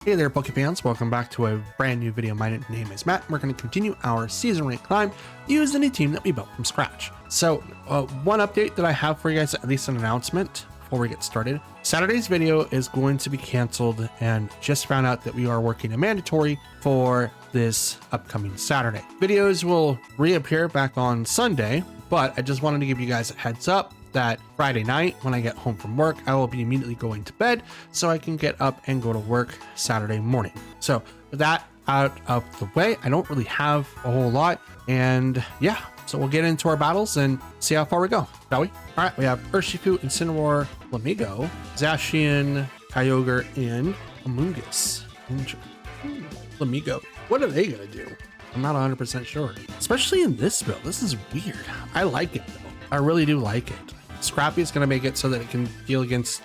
Hey there, Pokefans. Welcome back to a brand new video. My name is Matt. We're going to continue our season rank climb using a team that we built from scratch. So one update that I have for you guys, at least an announcement before we get started. Saturday's video is going to be canceled, and just found out that we are working a mandatory for this upcoming Saturday. Videos will reappear back on Sunday, but I just wanted to give you guys a heads up that Friday night when I get home from work, I will be immediately going to bed so I can get up and go to work Saturday morning. So with that out of the way, I don't really have a whole lot, and yeah, so we'll get into our battles and see how far we go, shall we? All right, we have Urshifu, Incineroar, Flamigo, Zacian, Kyogre, and Amoonguss. Flamigo. What are they gonna do? I'm not 100% sure, especially in this build. This is weird. I like it though. I really do like it. Scrappy is going to make it so that it can deal against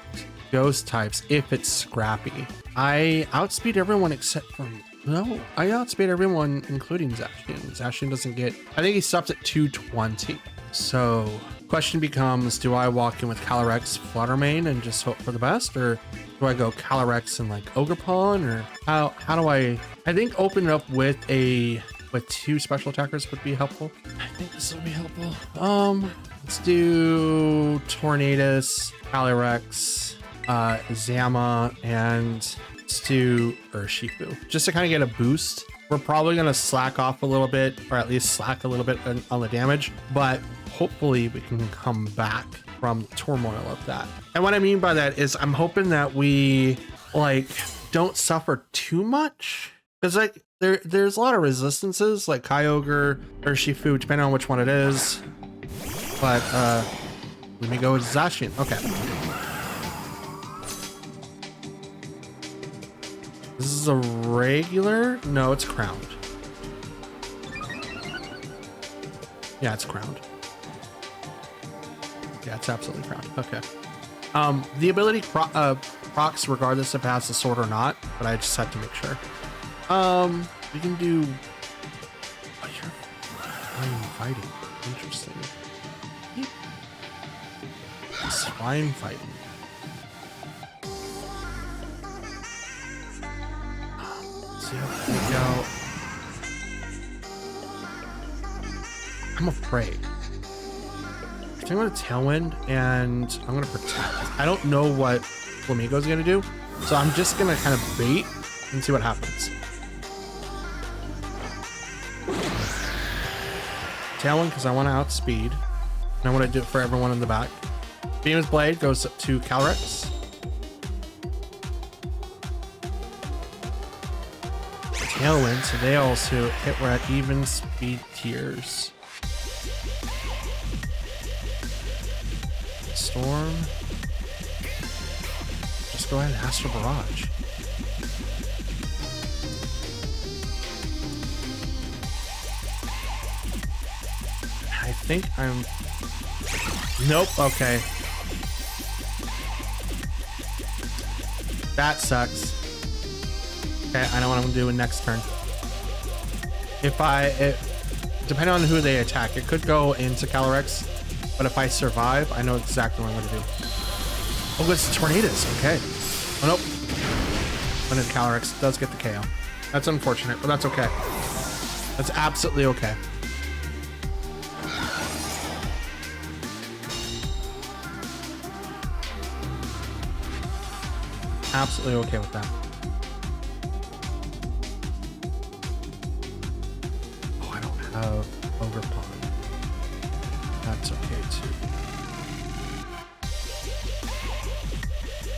ghost types if it's Scrappy. I outspeed everyone except for... No, I outspeed everyone including Zacian. Zacian doesn't get... I think he stops at 220. So question becomes, do I walk in with Calyrex, Fluttermane, and just hope for the best? Or do I go Calyrex and like Ogerpon? Or how do I... I think open it up with two special attackers would be helpful. I think this will be helpful. Let's do Tornadus, Calyrex, Zama, and let's do Urshifu. Just to kind of get a boost. We're probably going to slack off a little bit, or at least slack a little bit on the damage, but hopefully we can come back from the turmoil of that. And what I mean by that is I'm hoping that we like don't suffer too much, because like there's a lot of resistances like Kyogre, Urshifu, depending on which one it is. But let me go with Zacian. Okay. This is a regular? No, it's crowned. Yeah, it's crowned. Yeah, it's absolutely crowned. Okay. The ability procs regardless if it has the sword or not, but I just had to make sure. We can do... Oh, you're fighting. Interesting. Slime fighting. See how we go. I'm afraid. I'm going to Tailwind and I'm going to Protect. I don't know what Flamigo's going to do, so I'm just going to kind of bait and see what happens. Tailwind because I want to outspeed, and I want to do it for everyone in the back. Beam's Blade goes up to Calyrex. Tailwind, so they also hit. We're at even speed tiers. Storm. Just go ahead and Astral Barrage. I think I'm... Nope, okay. That sucks. Okay, I know what I'm gonna do in next turn. Depending on who they attack, it could go into Calyrex, but if I survive, I know exactly what I'm gonna do. Oh, it's Tornadus, okay. Oh, nope. Went into Calyrex, does get the KO. That's unfortunate, but that's okay. That's absolutely okay. Absolutely okay with that. Oh, I don't have Ogerpon. That's okay too.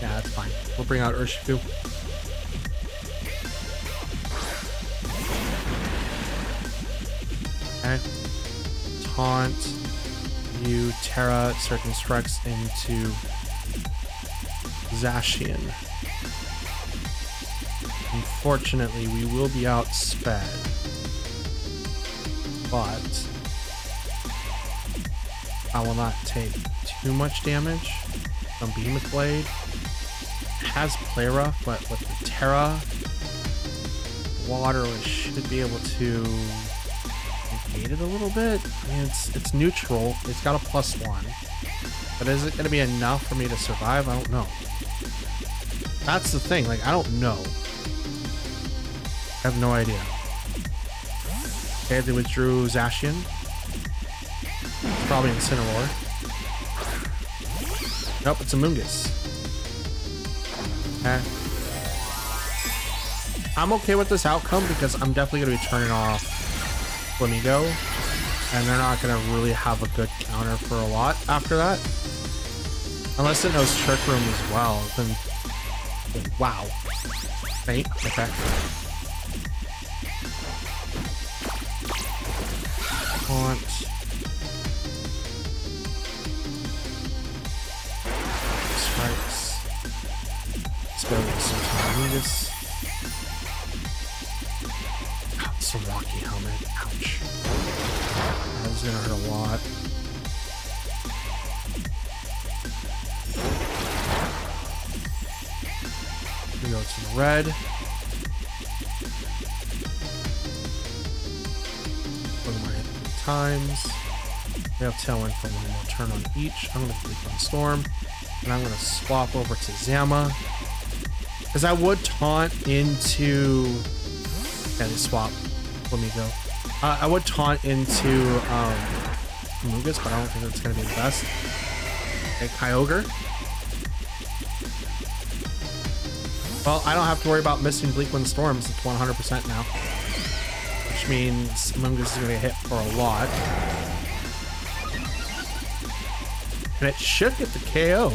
Yeah, that's fine. We'll bring out Urshifu. Okay. Taunt. You Terra Circumstructs into Zacian. Unfortunately, we will be outsped, but I will not take too much damage from Beam's Blade. It has Play Rough, but with the Terra, Water should be able to negate it a little bit. I mean, it's neutral. It's got a +1, but is it going to be enough for me to survive? I don't know. That's the thing. Like, I don't know. I have no idea. Okay, they withdrew Zacian. Probably Incineroar. Nope, it's a Mungus. Okay. I'm okay with this outcome because I'm definitely going to be turning off Flamigo. And they're not going to really have a good counter for a lot after that. Unless it knows Trick Room as well. Then wow. Faint? Okay. Taunt. Strikes. Let's go with some Mungus. It's a rocky helmet. Ouch. That was gonna hurt a lot. We go to the red. Pokemon hit 3 times. We have Tailwind for 1 more turn on each. I'm gonna Bleak on Storm. And I'm gonna swap over to Zama. Because I would taunt into... Yeah, they swap. Flamigo. I would taunt into Mungus, but I don't think that's gonna be the best. Okay, Kyogre. Well, I don't have to worry about missing Bleak Wind Storms. It's 100% now. Which means Mungus is going to get hit for a lot. And it should get the KO.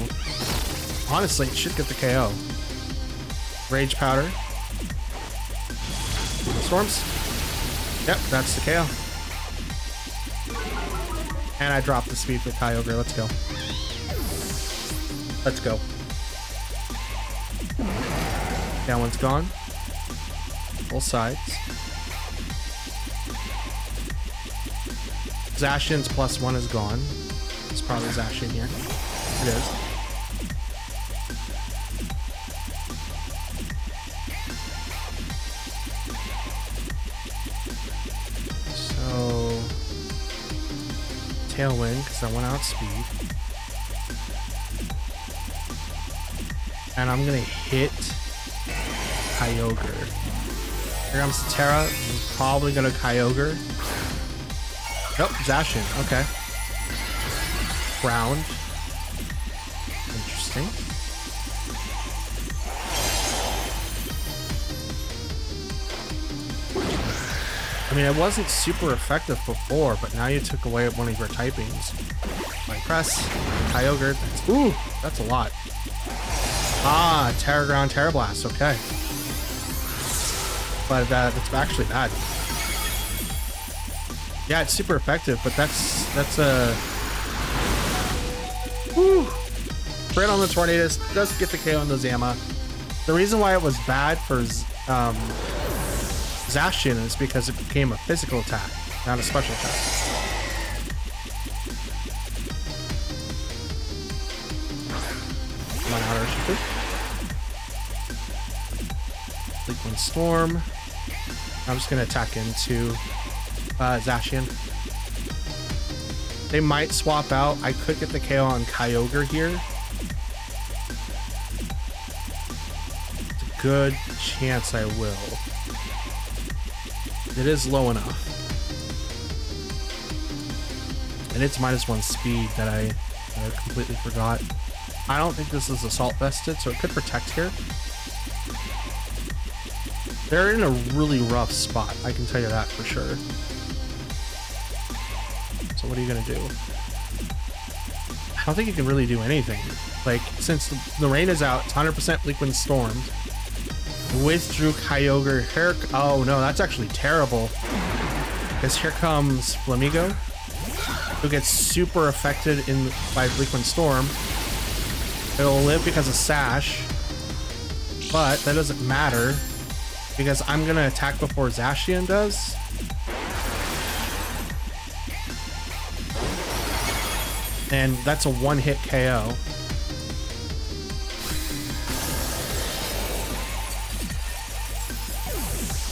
Honestly, it should get the KO. Rage Powder. Storms. Yep, that's the KO. And I dropped the speed for Kyogre. Let's go. Let's go. That one's gone. Both sides. Zacian's +1 is gone. It's probably Zacian here. It is. So... Tailwind, because I went out speed. And I'm gonna hit Kyogre. Here comes Terra. I'm probably gonna Kyogre. Nope, Zacian. Okay. Ground. Interesting. I mean, it wasn't super effective before, but now you took away one of your typings. Like press, Kyogre. Ooh, that's a lot. Ah, Terra Ground, Terra Blast. Okay. But that's actually bad. Yeah, it's super effective, but that's a... Woo! Right on the Tornadus. Does get the KO on the Zama. The reason why it was bad for Zacian is because it became a physical attack, not a special attack. Come on, Outer Shifter. Bleak Wind Storm. I'm just gonna attack into Zacian. They might swap out. I could get the KO on Kyogre here. It's a good chance I will. It is low enough. And it's -1 speed that I completely forgot. I don't think this is assault vested, so it could protect here. They're in a really rough spot, I can tell you that for sure. So what are you gonna do? I don't think you can really do anything. Like, since the rain is out, it's 100% Bleak Wind Storm. Withdrew Kyogre. Here, oh no, that's actually terrible. Because here comes Flamigo, who gets super affected by Bleak Wind Storm. It'll live because of Sash, but that doesn't matter because I'm gonna attack before Zacian does. And that's a one-hit KO.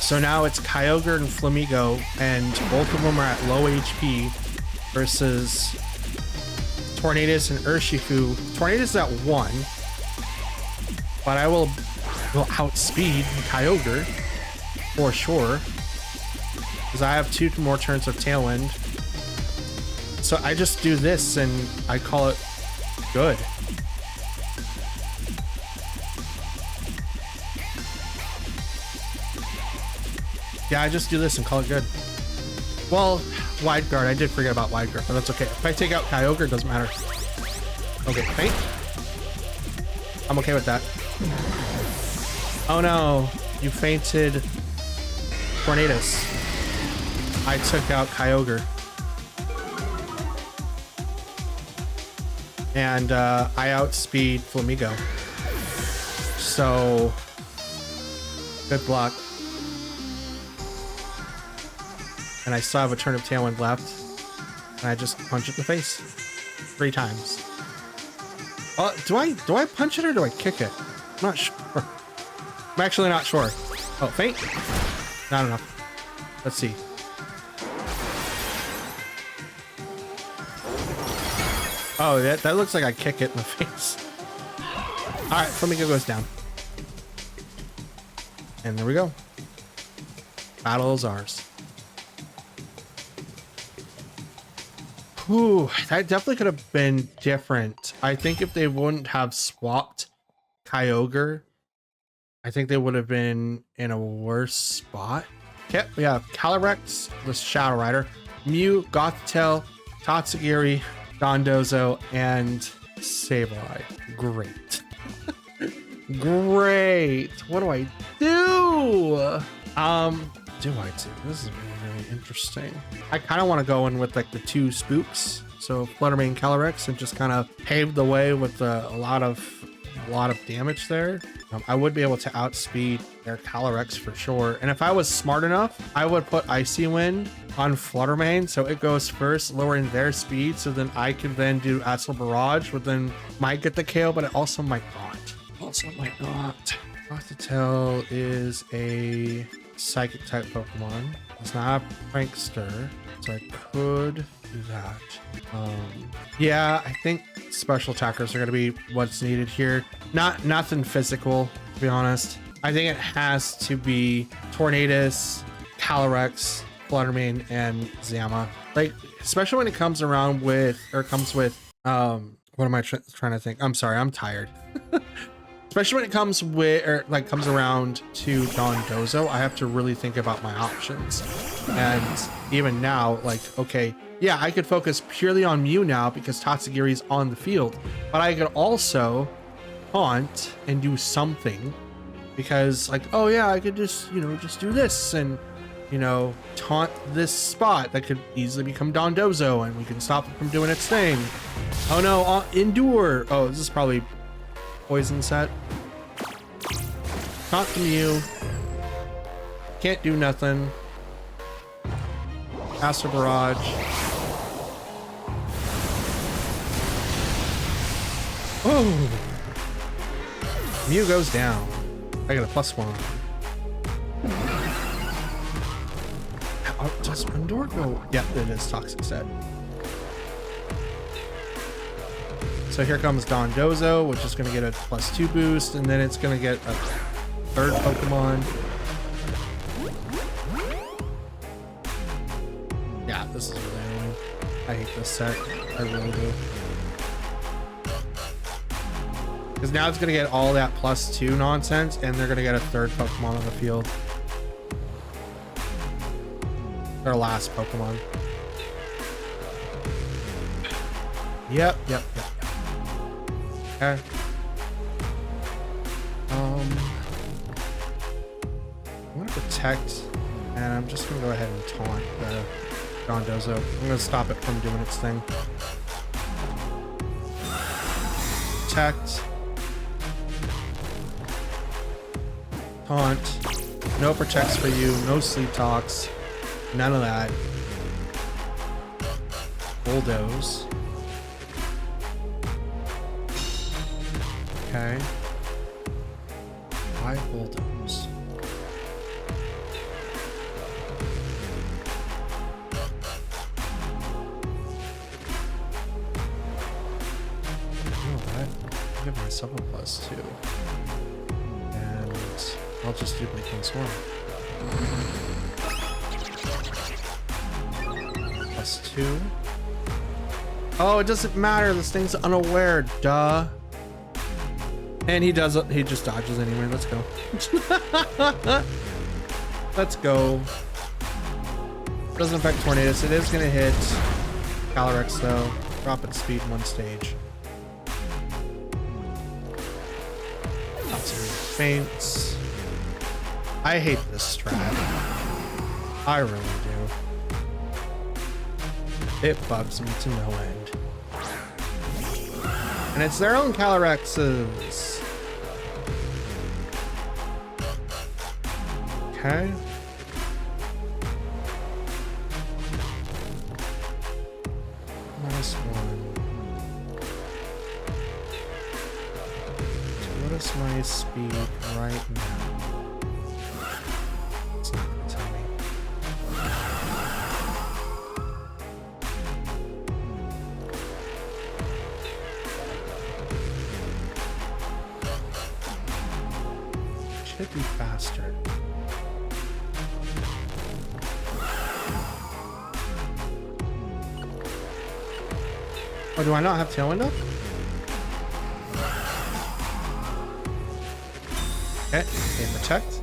So now it's Kyogre and Flamigo, and both of them are at low HP versus Tornadus and Urshifu. Tornadus is at 1, but I will outspeed Kyogre. for sure, because I have 2 more turns of Tailwind. So I just do this and I call it good. Yeah, I just do this and call it good. Well, Wide Guard, I did forget about Wide Guard, but that's okay. If I take out Kyogre, it doesn't matter. Okay, Feint. I'm okay with that. Oh no, you fainted Tornadus. I took out Kyogre. And I outspeed Flamigo. So, good luck. And I still have a turn of Tailwind left. And I just punch it in the face 3 times. Oh, do I punch it or do I kick it? I'm not sure. I'm actually not sure. Oh, Feint? Not enough. Let's see. Oh, that looks like I kick it in the face. All right, Flamigo goes down. And there we go. Battle is ours. Ooh, that definitely could have been different. I think if they wouldn't have swapped Kyogre, I think they would have been in a worse spot. Okay, we have Calyrex, the Shadow Rider, Mew, Gothitelle, Tatsugiri, Dondozo, and Sableye. Great. Great. What do I do? This is really interesting. I kind of want to go in with like the 2 spooks, so Fluttermane, Calyrex, and just kind of pave the way with a lot of damage there. I would be able to outspeed their Calyrex for sure, and if I was smart enough, I would put Icy Wind on Fluttermane so it goes first, lowering their speed, so then I can then do Astral Barrage, but then might get the KO, but it also might not. Gothitelle is a Psychic type Pokemon. It's not a Prankster, so I could do that. Yeah, I think special attackers are going to be what's needed here. Nothing physical, to be honest. I think it has to be Tornadus, Calyrex, Fluttermane, and Zama. Like, especially when it comes around with, or comes with, what am I trying to think? I'm sorry, I'm tired. Especially when it comes with, or like comes around to Dondozo, I have to really think about my options. And even now, like, okay, yeah, I could focus purely on Mew now because Tatsugiri's on the field, but I could also taunt and do something because, like, oh yeah, I could just, just do this and, taunt this spot that could easily become Dondozo and we can stop it from doing its thing. Oh no, Endure. Oh, this is probably Poison set. Taunt the Mew. Can't do nothing. Astral Barrage. Oh! Mew goes down. I got a +1. Does Endure go? Yeah, it is Toxic set. So here comes Dondozo, which is going to get a +2 boost, and then it's going to get a 3rd Pokemon. Yeah, this is really annoying. I hate this set. I really do. Because now it's going to get all that +2 nonsense, and they're going to get a 3rd Pokemon on the field. Their last Pokemon. Yep. Okay. I'm gonna protect, and I'm just gonna go ahead and taunt the Dondozo. I'm gonna stop it from doing its thing. Protect. Taunt. No protects for you, no sleep talks, none of that. Bulldoze. Okay. Why Bulldoze? You know what? I'll give myself a +2. And I'll just duplicate Swarm. +2. Oh, it doesn't matter. This thing's unaware. Duh. And he does. He just dodges anyway. Let's go. Let's go. Doesn't affect Tornadus. It is gonna hit Calyrex though. Drop its speed 1 stage. Faints. I hate this strat. I really do. It bugs me to no end. And it's their own Calyrexes. Okay. -1. So what is my speed right now? It's not gonna tell me. Should be faster. Oh, do I not have Tailwind up? Okay, protect.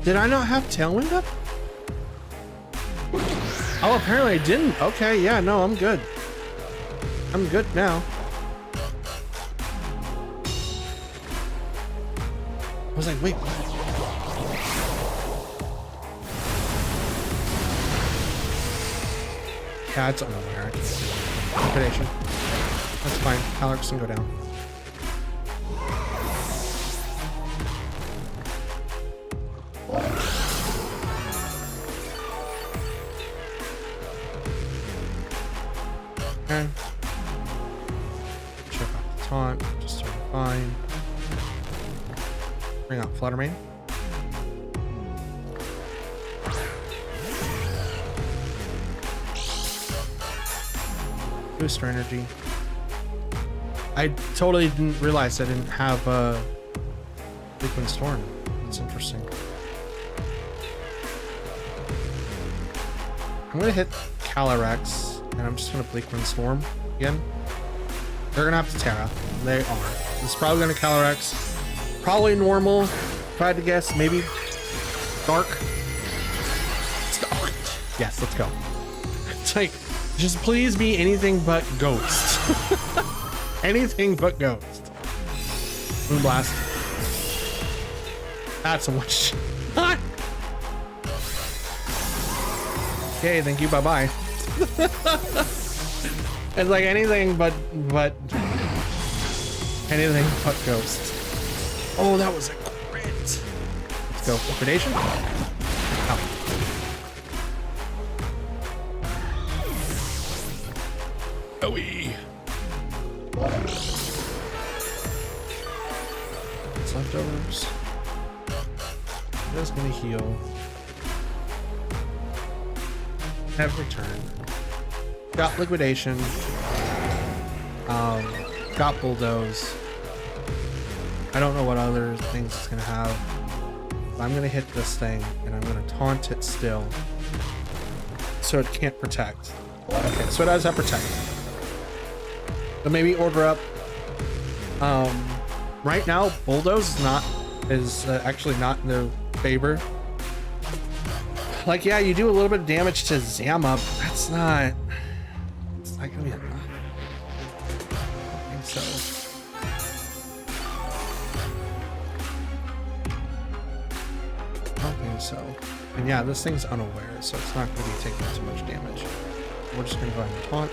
Did I not have Tailwind up? Oh, apparently I didn't. Okay, yeah, no, I'm good. I'm good now. I was like, wait, what? Yeah, it's unaware. I can see it. Liquidation. That's fine. Calyrex can go down. Okay. Check out the taunt. Just sort of fine. Bring out Flutter Mane. Booster energy. I totally didn't realize I didn't have Bleakwind Storm. That's interesting. I'm gonna hit Calyrex, and I'm just gonna Bleakwind Storm again. They're gonna have to Terra. They are. This is probably gonna Calyrex. Probably normal. If I had to guess, maybe Dark. Yes, let's go. It's like, just please be anything but Ghost. Anything but Ghost. Moonblast. That's a one shot. Okay, thank you, bye-bye. It's like anything but anything but Ghost. Oh, that was a crit. Let's go. Liquidation. Oh. Owie. It's leftovers. Just gonna heal. Have return. Got liquidation. Got bulldoze. I don't know what other things it's gonna have. But I'm gonna hit this thing and I'm gonna taunt it still. So it can't protect. Okay, so it does have protect. So maybe order up. Right now, bulldoze is actually not in their favor. Like, yeah, you do a little bit of damage to Zama, but that's not. It's not gonna be enough. I don't think so. I don't think so. And yeah, this thing's unaware, so it's not gonna be taking too much damage. We're just gonna go ahead and taunt.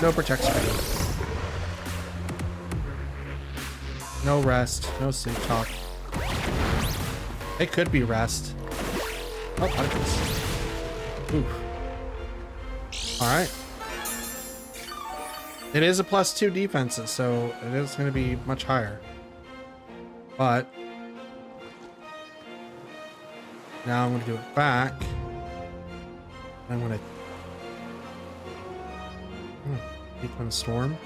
No protect screen. No rest. No sleep talk. It could be rest. Oh, I guess. Oof. Alright. It is a +2 defenses, so it is going to be much higher. But now I'm going to do it back. I'm going to Bleakwind Storm.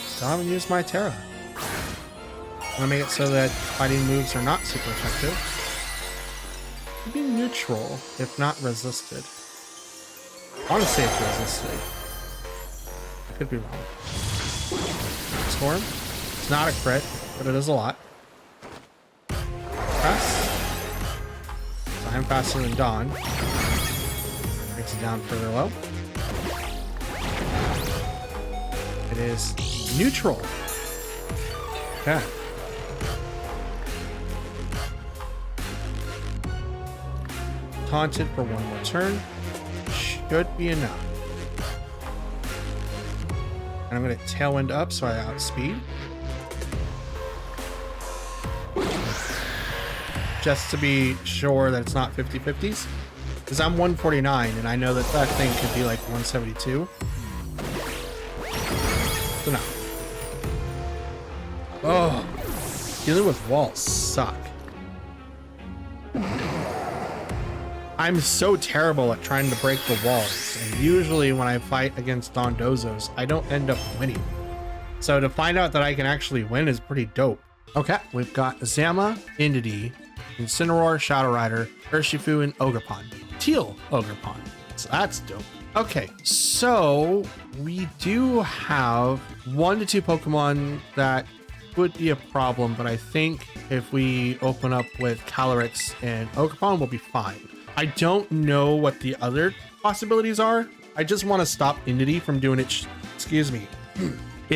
Still haven't used my Terra. I'm gonna make it so that fighting moves are not super effective. Could be neutral, if not resisted. I want to say it's resisted. I could be wrong. Storm. It's not a crit, but it is a lot. Press. So I'm faster than Dawn. Makes it down further low. It is neutral. Okay. Taunted for one more turn. Should be enough. And I'm going to Tailwind up so I outspeed. Just to be sure that it's not 50-50s. Because I'm 149 and I know that that thing could be like 172. So no. Oh, dealing with walls suck. I'm so terrible at trying to break the walls, and usually when I fight against Dondozos, I don't end up winning. So to find out that I can actually win is pretty dope. Okay, we've got Zama, Indeedee, Incineroar, Shadow Rider, Urshifu, and Ogerpon. Teal Ogerpon. So that's dope. Okay, so we do have 1 to 2 Pokemon that would be a problem, but I think if we open up with Calyrex and Ogerpon, we'll be fine. I don't know what the other possibilities are. I just want to stop Indeedee from doing its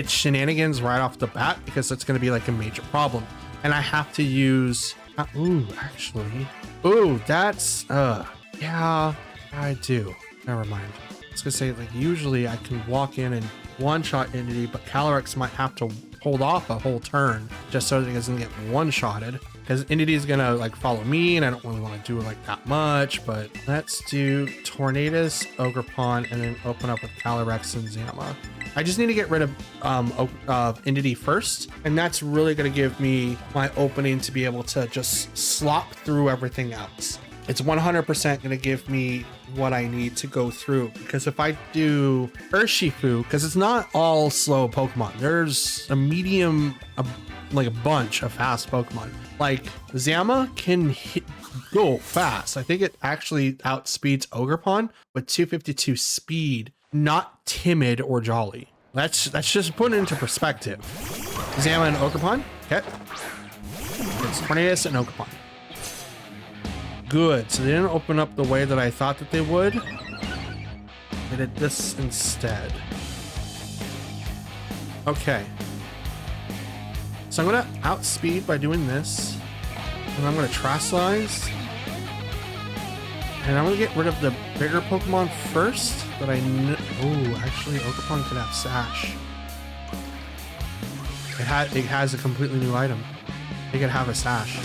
shenanigans right off the bat, because that's going to be like a major problem. And I have to use, that's, yeah, I do. Never mind. I was gonna say, like, usually I can walk in and one-shot Indeedee, but Calyrex might have to hold off a whole turn just so that it doesn't get one-shotted, because Indeedee is gonna like follow me and I don't really want to do it like that much. But let's do Tornadus, Ogerpon, and then open up with Calyrex and Zama. I just need to get rid of Indeedee first, and that's really going to give me my opening to be able to just slop through everything else. It's 100% going to give me what I need to go through, because if I do Urshifu, because it's not all slow Pokemon, there's a medium, like a bunch of fast Pokemon. Like Zama can go fast. I think it actually outspeeds Ogerpon with 252 speed. Not timid or jolly. Let's just put it into perspective. Zama and Ogerpon. Okay. It's Tornadus and Ogerpon. Good. So they didn't open up the way that I thought that they would. They did this instead. Okay. So I'm gonna outspeed by doing this, and I'm gonna Terrasilize. And I'm gonna get rid of the bigger Pokemon first, but I know. Oh, actually, Ogerpon could have Sash. It has a completely new item. It could have a Sash.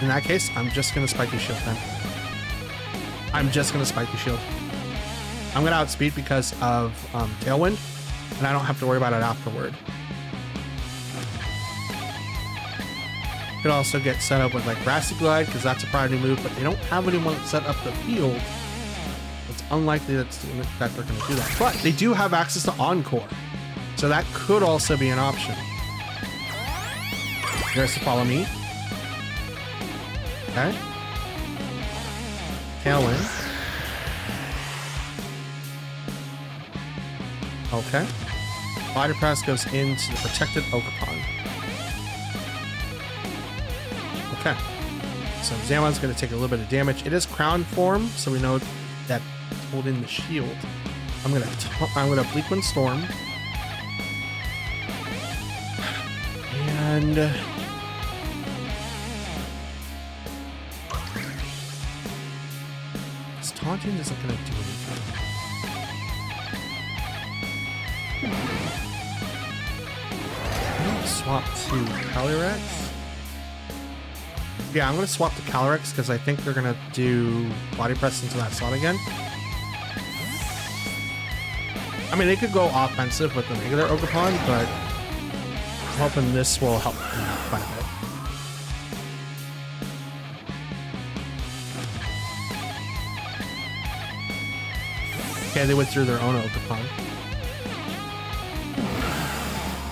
In that case, I'm just gonna Spiky Shield then. I'm just gonna Spiky Shield. I'm gonna outspeed because of Tailwind, and I don't have to worry about it afterward. Could also get set up with like Grassy Glide, because that's a priority move, but they don't have anyone that set up the field. It's unlikely that they're going to do that, but they do have access to Encore, so that could also be an option. There's to follow me. Okay. Tailwind. Okay. Body Press goes into the protected Ogerpon. Okay, so Zamon's going to take a little bit of damage. It is Crown form, so we know that holding the shield. I'm going to Bleak Wind Storm, and this taunting isn't going to do anything. I'm going to swap to Calyrex. Yeah, I'm going to swap to Calyrex because I think they're going to do Body Press into that slot again. I mean, they could go offensive with the regular Ogerpon, but I'm hoping this will help them out quite a bit. Okay, they withdrew their own Ogerpon.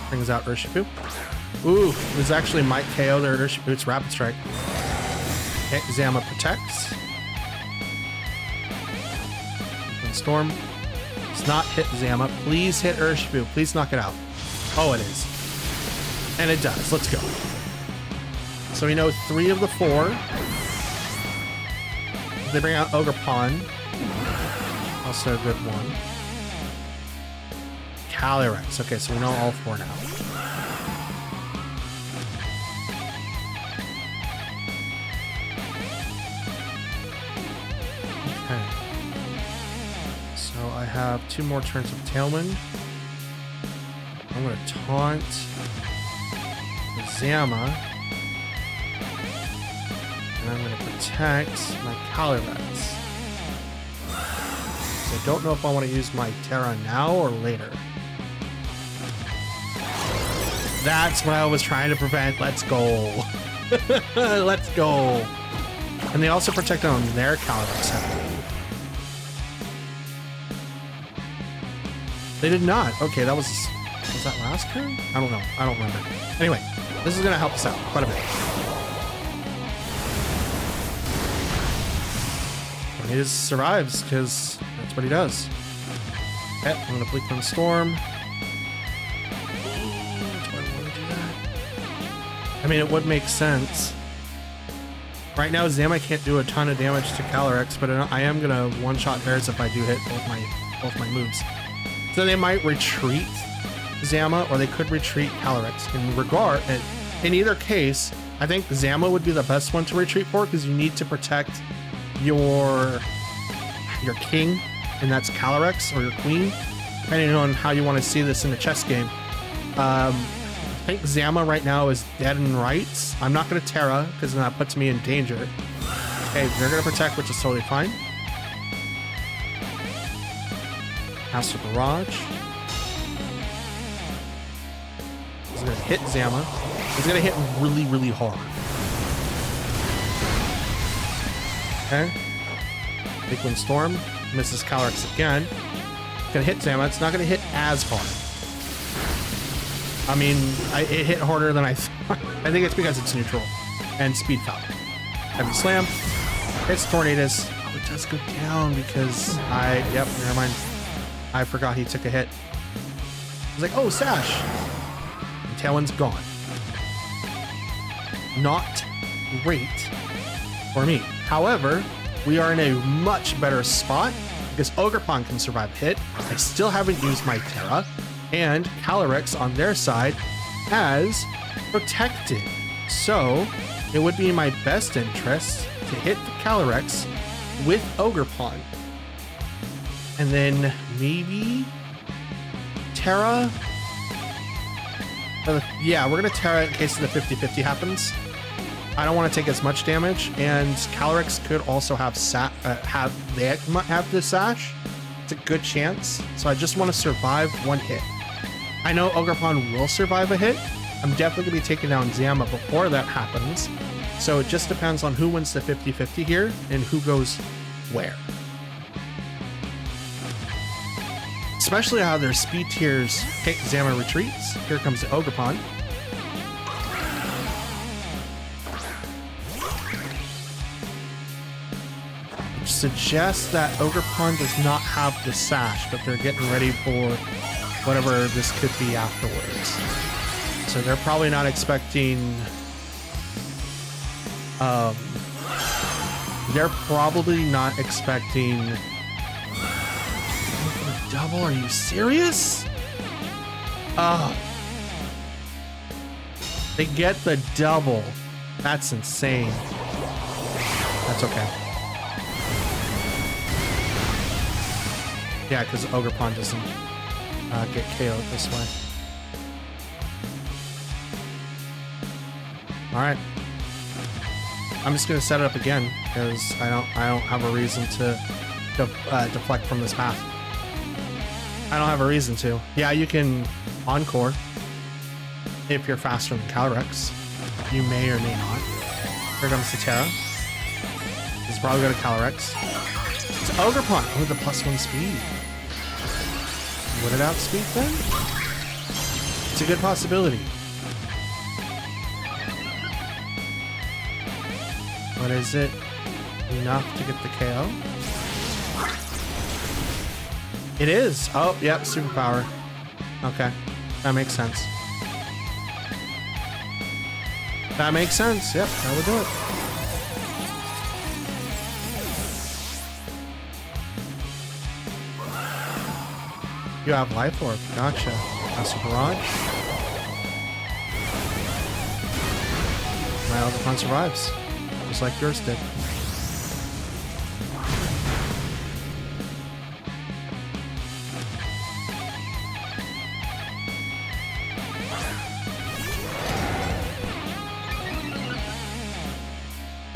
Brings out Urshifu. Ooh, it was actually might KO their Urshifu. It's Rapid Strike. Okay, Zama protects. Storm. It's not hit Zama. Please hit Urshifu. Please knock it out. Oh, it is. And it does. Let's go. So we know 3 of the 4. They bring out Ogerpon. Also a good one. Calyrex. Okay, so we know all 4 now. Okay. So I have 2 more turns of Tailwind. I'm going to taunt Zama. And I'm going to protect my Calyrex. So I don't know if I want to use my Terra now or later. That's what I was trying to prevent. Let's go. Let's go. And they also protected on their Calyrex, I believe. They did not. Okay, that was that last turn? I don't know. I don't remember. Anyway, this is going to help us out quite a bit. Tornadus survives because that's what he does. Okay, I'm going to Bleak Wind Storm. Do I want to do that? I mean, it would make sense. Right now, Zama can't do a ton of damage to Calyrex, but I am going to one-shot theirs if I do hit both my moves. So they might retreat Zama, or they could retreat Calyrex. In either case, I think Zama would be the best one to retreat for because you need to protect your king, and that's Calyrex, or your queen, depending on how you want to see this in a chess game. I think Zama right now is dead in rights. I'm not going to Terra because then that puts me in danger. Okay, they're going to protect, which is totally fine. Astral Barrage. He's going to hit Zama. He's going to hit really, really hard. Okay. Big Wind Storm. Misses Calyrex again. It's going to hit Zama. It's not going to hit as hard. I mean, it hit harder than I thought. I think it's because it's neutral. And Speed Foul. Heavy Slam. Hits Tornadus. Oh, it does go down because yep, never mind. I forgot he took a hit. I was like, oh, Sash. And Tailwind's gone. Not great for me. However, we are in a much better spot because Ogerpon can survive a hit. I still haven't used my Terra, and Calyrex on their side has protected. So it would be in my best interest to hit the Calyrex with Ogerpon. And then maybe Terra. Yeah, we're going to Terra in case the 50-50 happens. I don't want to take as much damage, and Calyrex could also have the Sash. It's a good chance. So I just want to survive one hit. I know Ogerpon will survive a hit. I'm definitely going to be taking down Zama before that happens. So it just depends on who wins the 50-50 here and who goes where. Especially how their speed tiers hit Zama retreats. Here comes the Ogerpon. Which suggests that Ogerpon does not have the Sash, but they're getting ready for whatever this could be afterwards. So they're probably not expecting... they're probably not expecting... double? Are you serious? They get the double. That's insane. That's okay. Yeah, because Ogerpon doesn't get KO'd this way. All right. I'm just gonna set it up again because I don't have a reason to deflect from this path. I don't have a reason to. Yeah, you can Encore if you're faster than Calyrex. You may or may not. Here comes the Terra. He's probably going to Calyrex. It's Ogerpon with the +1 speed. Would it outspeed then? It's a good possibility. But is it enough to get the KO? It is. Oh, yep, superpower. Okay, that makes sense. That makes sense. Yep, that would do it. You have life orb. Gotcha. That's a barrage. My Elderpon survives. Just like yours did.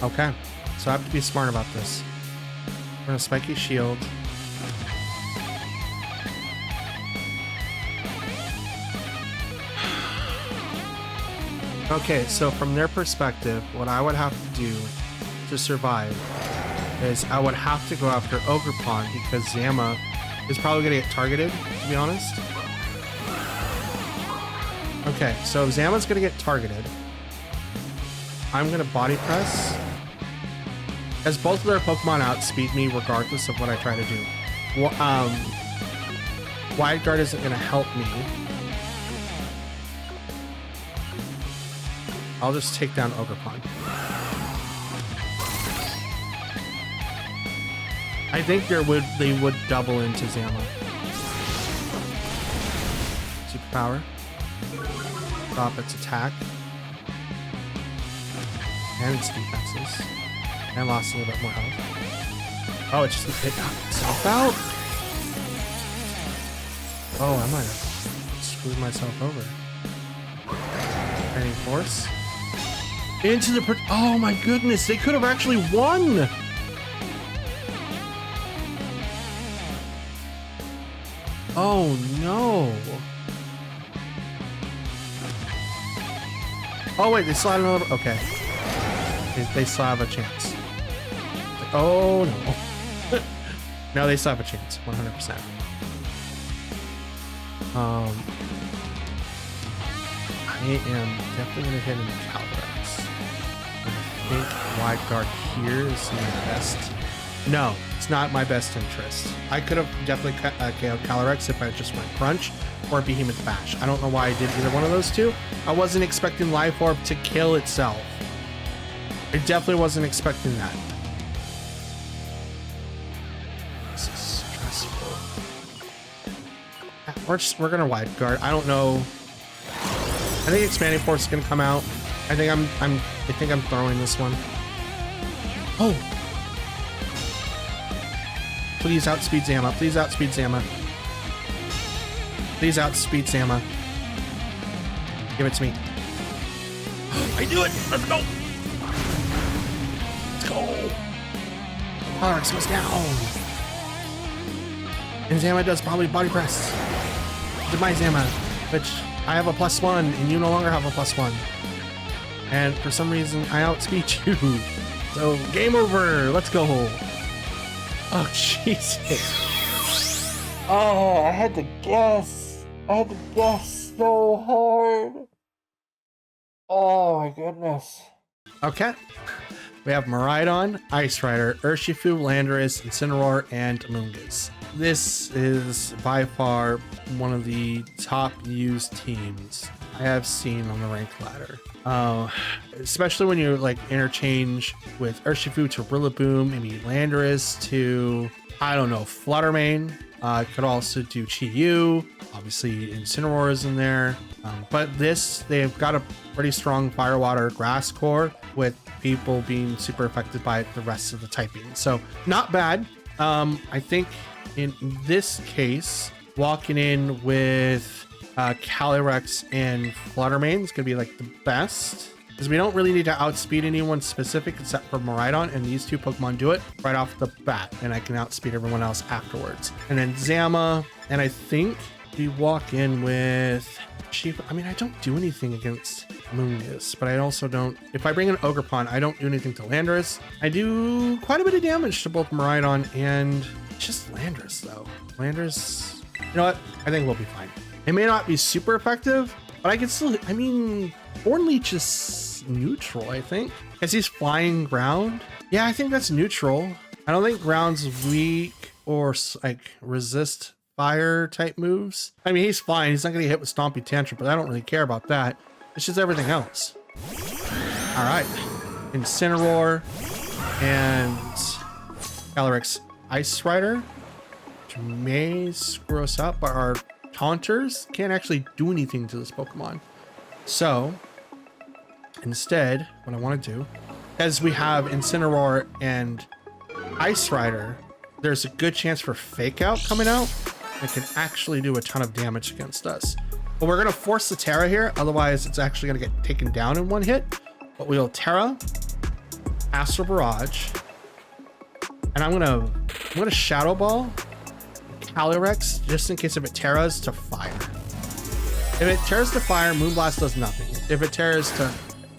Okay, so I have to be smart about this. We're gonna spiky shield. Okay, so from their perspective, what I would have to do to survive is I would have to go after Ogerpon because Zama is probably gonna get targeted, to be honest. Okay, so if Zama's gonna get targeted, I'm gonna body press. As both of their Pokemon outspeed me regardless of what I try to do. Well, Wide Guard isn't gonna help me. I'll just take down Ogerpon. I think they would double into Zama. Superpower. Drop its attack. And its defenses. And lost a little bit more health. Oh, it just it got itself out? Oh, I might have screwed myself over. Training Force. Into the... Oh my goodness, they could have actually won! Oh no! Oh wait, they still had another... Okay. They still have a chance. Oh no. No, they still have a chance. 100%. I am definitely going to hit into Calyrex. I think Wide Guard here is my best. No, it's not my best interest. I could have definitely KO'd Calyrex if I just went Crunch or Behemoth Bash. I don't know why I did either one of those two. I wasn't expecting Life Orb to kill itself. I definitely wasn't expecting that. This is stressful. We're gonna Wide Guard. I don't know. I think Expanding Force is gonna come out. I think I'm throwing this one. Oh! Please outspeed Zama. Please outspeed Zama. Please outspeed Zama. Give it to me. I do it! Let's go! Let's go! Calyrex goes down. And Zama does probably body press. Goodbye, Zama. Which I have a +1 and you no longer have a +1. And for some reason I outspeed you. So game over. Let's go. Oh Jesus. Oh, I had to guess. I had to guess so hard. Oh my goodness. Okay. We have Miraidon, Ice Rider, Urshifu, Landorus, Incineroar, and Amoonguss. This is by far one of the top used teams I have seen on the ranked ladder. Especially when you like interchange with Urshifu to Rillaboom, maybe Landorus to, I don't know, Fluttermane. Could also do Chi-Yu. Obviously Incineroar is in there. But they've got a pretty strong Fire, Water, Grass core with people being super affected by the rest of the typing. So not bad. I think in this case, walking in with Calyrex and Fluttermane is going to be like the best, because we don't really need to outspeed anyone specific except for Miraidon, and these two Pokemon do it right off the bat, and I can outspeed everyone else afterwards. And then Zama, and I think we walk in with Chief. I mean, I don't do anything against Amoonguss, but I also don't, if I bring an Ogerpon, I don't do anything to Landorus. I do quite a bit of damage to both Miraidon and just Landorus though. Landorus, you know what? I think we'll be fine. It may not be super effective, But I can still, I mean, Born Leech is neutral, I think. Because he's flying ground. Yeah, I think that's neutral. I don't think ground's weak or like resist fire type moves. I mean, he's fine. He's not going to get hit with Stompy Tantrum, but I don't really care about that. It's just everything else. All right. Incineroar and Calyrex Ice Rider, which may screw us up, but our Taunters can't actually do anything to this Pokemon. So instead, what I want to do, as we have Incineroar and Ice Rider, there's a good chance for Fake Out coming out. It can actually do a ton of damage against us. But we're going to force the Terra here. Otherwise, it's actually going to get taken down in one hit. But we'll Terra, Astral Barrage, and I'm gonna Shadow Ball Calyrex just in case if it Terras to fire. If it Terras to fire, Moonblast does nothing. If it Terras to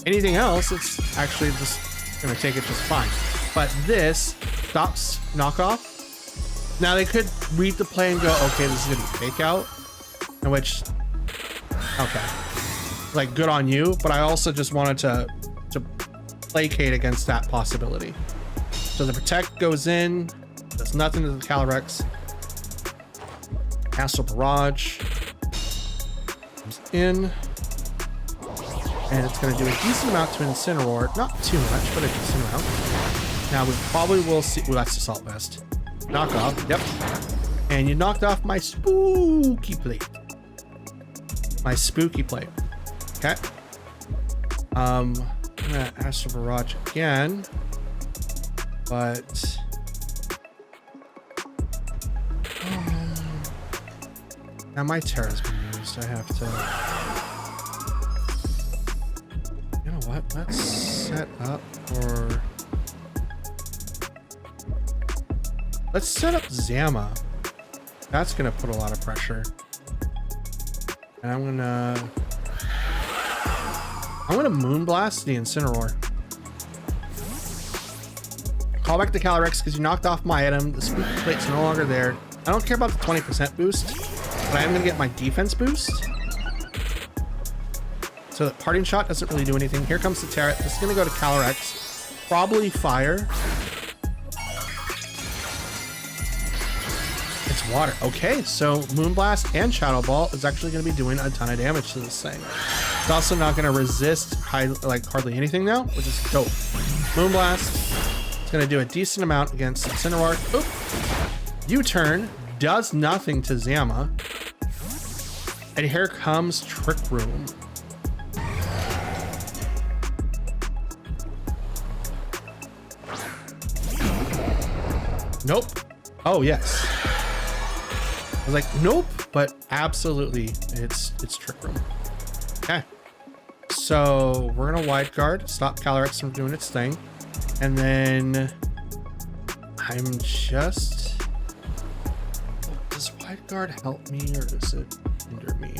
anything else, it's actually just gonna take it just fine. But this stops knockoff. Now they could read the play and go, okay, this is gonna be Fake Out, in which, okay, like good on you. But I also just wanted to placate against that possibility. So the Protect goes in, does nothing to the Calyrex. Astral Barrage comes in, and it's going to do a decent amount to Incineroar. Not too much, but a decent amount. Now we probably will see. Well, that's Assault Vest. Knock off. Yep. And you knocked off my spooky plate. My spooky plate. Okay. I'm gonna Astral Barrage again, but now my Terra's been used. I have to, you know what? Let's set up for, let's set up Zama. That's gonna put a lot of pressure, and I'm gonna Moonblast the Incineroar. Call back the Calyrex because you knocked off my item. The Spooky Plate's no longer there. I don't care about the 20% boost, but I am going to get my defense boost. So that Parting Shot doesn't really do anything. Here comes the Terra. This is going to go to Calyrex. Probably Fire. It's Water. Okay, so Moonblast and Shadow Ball is actually going to be doing a ton of damage to this thing. It's also not going to resist hardly anything now, which is dope. Moonblast is going to do a decent amount against Incineroar. Oop. U-turn does nothing to Zama. And here comes Trick Room. Nope. Oh, yes. I was like, nope, but absolutely, it's Trick Room. Okay. So we're gonna Wide Guard, stop Calyrex from doing its thing. And then I'm just, does Wide Guard help me or does it hinder me?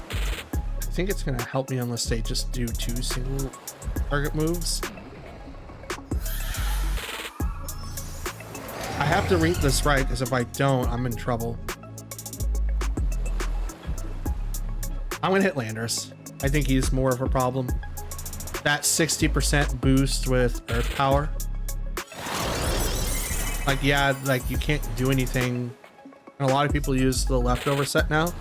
I think it's gonna help me unless they just do 2 single target moves. I have to read this right, because if I don't, I'm in trouble. I'm gonna hit Landers. I think he's more of a problem. That 60% boost with Earth Power. Like, yeah, like you can't do anything. And a lot of people use the leftover set now.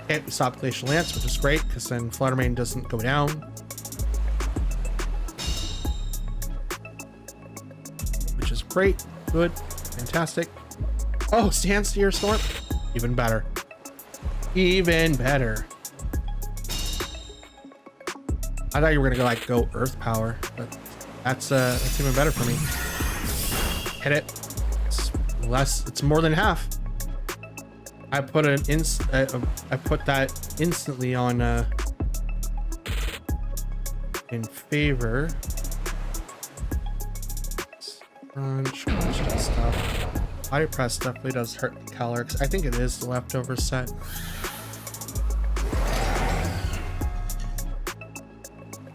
Okay, we stop Glacial Lance, which is great, because then Fluttermane doesn't go down. Which is great. Good. Fantastic. Oh, Sandsteer Storm. Even better. Even better. I thought you were gonna go Earth Power, but that's even better for me. Hit it. It's more than half. I put I put that instantly on in favor. Crunch and stuff. Body Press definitely does hurt Calyrex. I think it is the leftover set.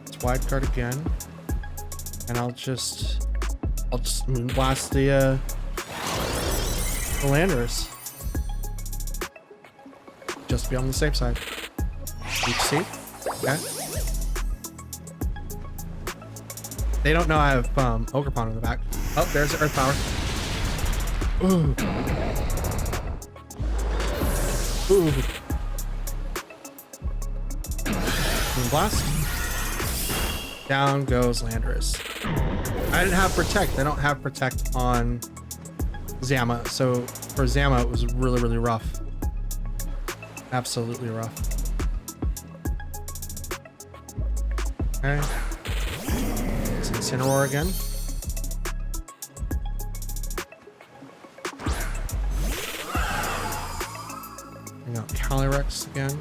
It's Wide Guard again, and I'll just Moonblast the Landers. Just be on the safe side. HC. Okay. They don't know I have Ogerpon in the back. Oh, there's the Earth Power. Ooh. Ooh. Blast. Down goes Landorus. I didn't have Protect. I don't have Protect on Zama. So for Zama, it was really, really rough. Absolutely rough. Okay. It's Incineroar again. Bring out Calyrex again.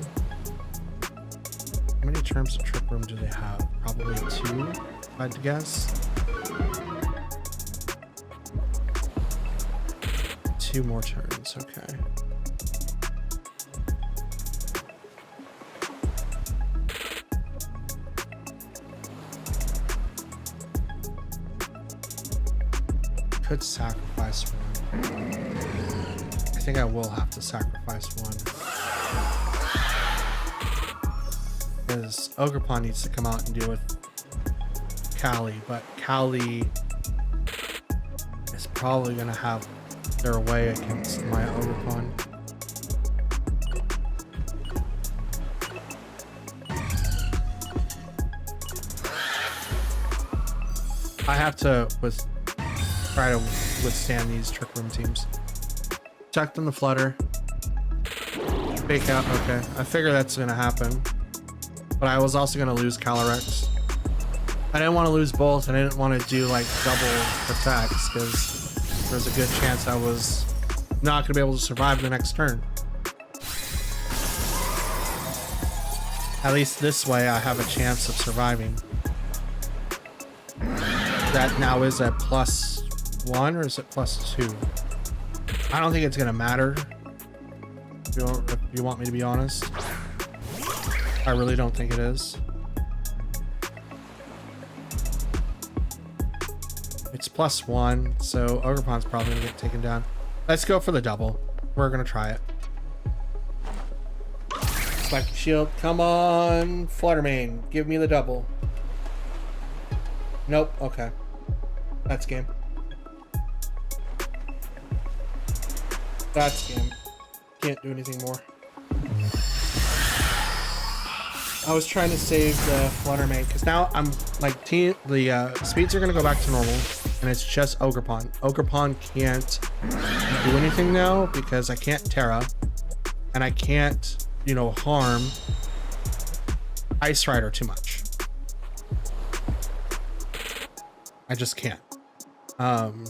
How many terms of Trick Room do they have? Probably 2, if I had to guess. 2 more turns, okay. Could sacrifice one. I think I will have to sacrifice one. Because Ogerpon needs to come out and deal with Cali, but Cali is probably going to have their way against my Ogerpon. I have to try to withstand these Trick Room teams. Checked on the Flutter. Fake out, okay. I figure that's going to happen. But I was also going to lose Calyrex. I didn't want to lose both, and I didn't want to do like double attacks because there's a good chance I was not going to be able to survive the next turn. At least this way I have a chance of surviving. That now is at +1 or is it +2? I don't think it's going to matter. If you want me to be honest. I really don't think it is. It's +1, so Ogerpon's probably gonna get taken down. Let's go for the double. We're gonna try it. Spike Shield, come on, Fluttermane, give me the double. Nope, okay. That's game. That's game. Can't do anything more. I was trying to save the Fluttermane because now I'm like the speeds are gonna go back to normal and it's just Ogerpon. Ogerpon can't do anything now because I can't Terra and I can't, you know, harm Ice Rider too much. I just can't. I'm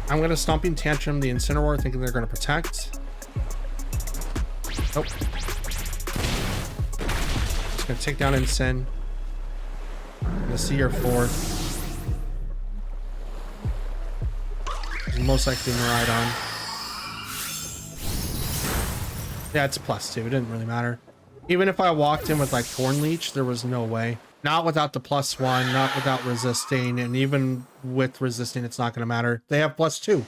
gonna Stomping Tantrum the Incineroar thinking they're gonna protect. Nope. Gonna take down Incin. Gonna see your 4th. Most likely Miraidon. Yeah, it's +2. It didn't really matter. Even if I walked in with like Thorn Leech, there was no way. Not without the +1, not without resisting, and even with resisting, it's not gonna matter. They have +2.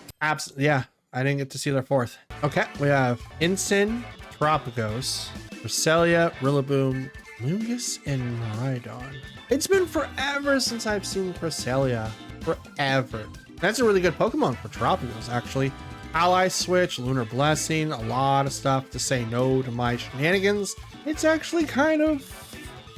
Yeah, I didn't get to see their 4th. Okay, we have Incin, Terapagos, Cresselia, Rillaboom, Lungus, and Miraidon. It's been forever since I've seen Cresselia. Forever. That's a really good Pokemon for Terapagos, actually. Ally Switch, Lunar Blessing, a lot of stuff to say no to my shenanigans. It's actually kind of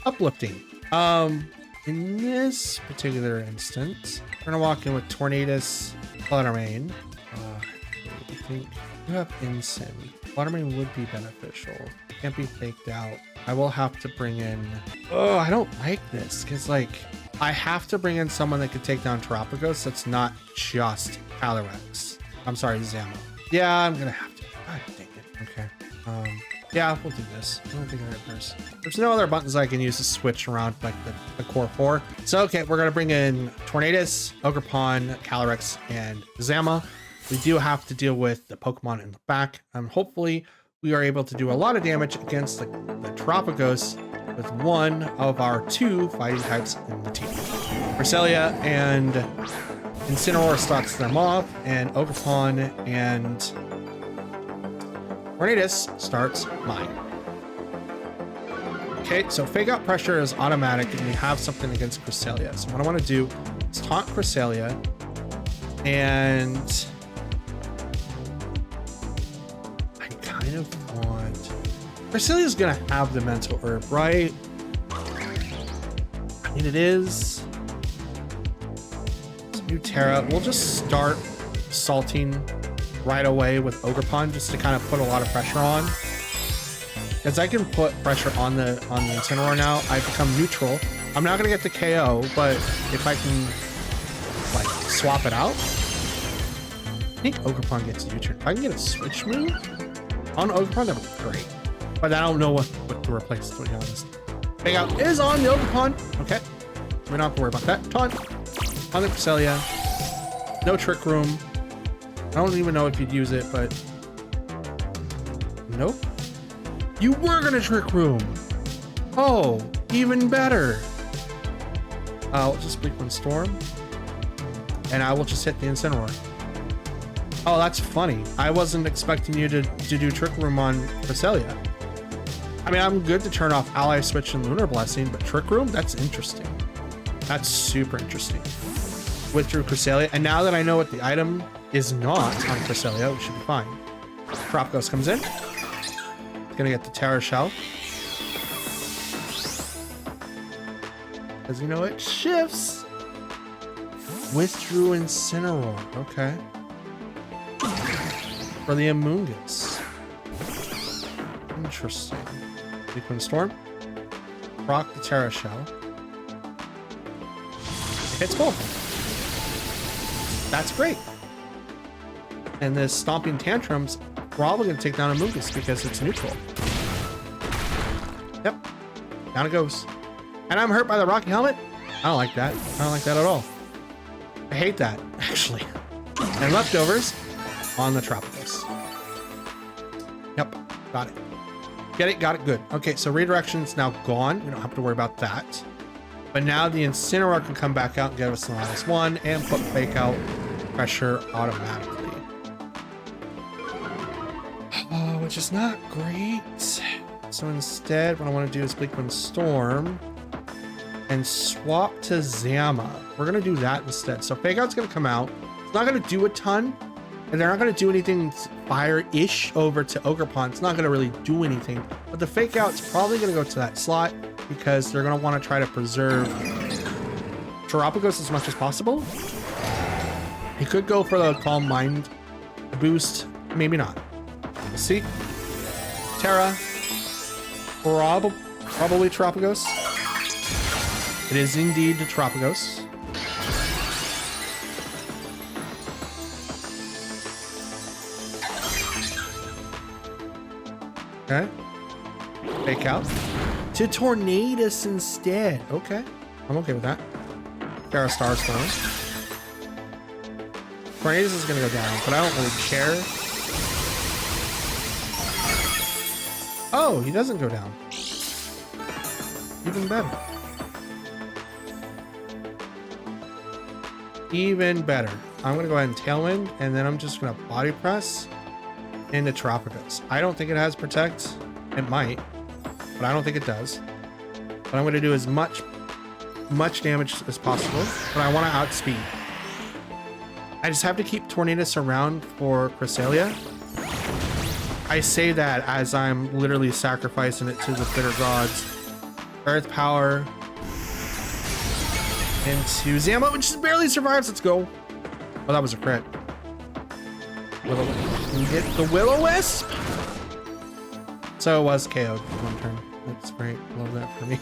uplifting. In this particular instance, we're gonna walk in with Tornadus, Fluttermane. I think you have Incin. Fluttermane would be beneficial. Can't be faked out. I will have to bring in... Oh, I don't like this because like I have to bring in someone that could take down Terapagos that's not just Calyrex. I'm sorry, Zama. Yeah, I'm gonna have to. God dang it. Okay. Yeah, we'll do this. I don't think I first. There's no other buttons I can use to switch around like the core 4. So okay, we're gonna bring in Tornadus, Ogerpon, Calyrex, and Zama. We do have to deal with the Pokemon in the back. Hopefully we are able to do a lot of damage against the Terapagos with one of our 2 fighting types in the team. Cresselia and Incineroar starts them off, and Ogerpon and Tornadus starts mine. Okay, so Fake Out Pressure is automatic and we have something against Cresselia. So what I want to do is taunt Cresselia, and I kind of want... Cresselia's gonna have the Mental Herb, right? I mean, it is. So new Terra. We'll just start salting right away with Ogerpon just to kind of put a lot of pressure on. As I can put pressure on the Incineroar now, I become neutral. I'm not gonna get the KO, but if I can like swap it out, I think Ogerpon gets a U-turn. If I can get a switch move on Ogerpon, that would be great. But I don't know what to replace, to be honest. Fake Out is on the Ogerpon. Okay, we don't have to worry about that. Taunt on the Cresselia. No Trick Room. I don't even know if you'd use it, but nope. You were gonna Trick Room. Oh, even better. I'll just Bleakwind Storm, and I will just hit the Incineroar. Oh, that's funny. I wasn't expecting you to do Trick Room on Cresselia. I mean, I'm good to turn off Ally Switch and Lunar Blessing, but Trick Room, that's interesting. That's super interesting. Withdrew Cresselia, and now that I know what the item is not on Cresselia, we should be fine. Tropios comes in. It's gonna get the Terra Shell. Because you know it shifts. Withdrew Incineroar. Okay. For the Amoonguss. Interesting. Bleakwind Storm. Proc the Terra Shell. It hits both. That's great. And this Stomping Tantrum's probably going to take down Amoonguss because it's neutral. Yep. Down it goes. And I'm hurt by the Rocky Helmet? I don't like that. I don't like that at all. I hate that, actually. And leftovers on the Tropios. Yep. Got it. Get it? Got it. Good. Okay, so redirection's now gone. We don't have to worry about that. But now the Incineroar can come back out and give us the -1 and put Fake Out Pressure automatically. Oh, which is not great. So instead, what I want to do is Bleakwind Storm and swap to Zama. We're going to do that instead. So Fake Out's going to come out. It's not going to do a ton, and they're not going to do anything fire-ish over to Ogerpon. It's not going to really do anything, but the Fake Out's probably going to go to that slot because they're going to want to try to preserve Terapagos as much as possible. He could go for the Calm Mind boost. Maybe not. We'll see. Terra. Probably Terapagos. It is indeed the Terapagos. Okay. Fake Out. To Tornadus instead. Okay. I'm okay with that. Terra Star Storm. Tornadus is going to go down, but I don't really care. Oh, he doesn't go down. Even better. Even better. I'm going to go ahead and Tailwind, and then I'm just going to Body Press into Terapagos. I don't think it has Protect. It might, but I don't think it does. What I'm going to do is much damage as possible, but I want to outspeed. I just have to keep Tornadus around for Cresselia. I say that as I'm literally sacrificing it to the bitter gods. Earth Power into Zama, which just barely survives. Let's go. Oh, that was a crit. We get the Will-O-Wisp. So it was KO'd one turn. That's great. Love that for me.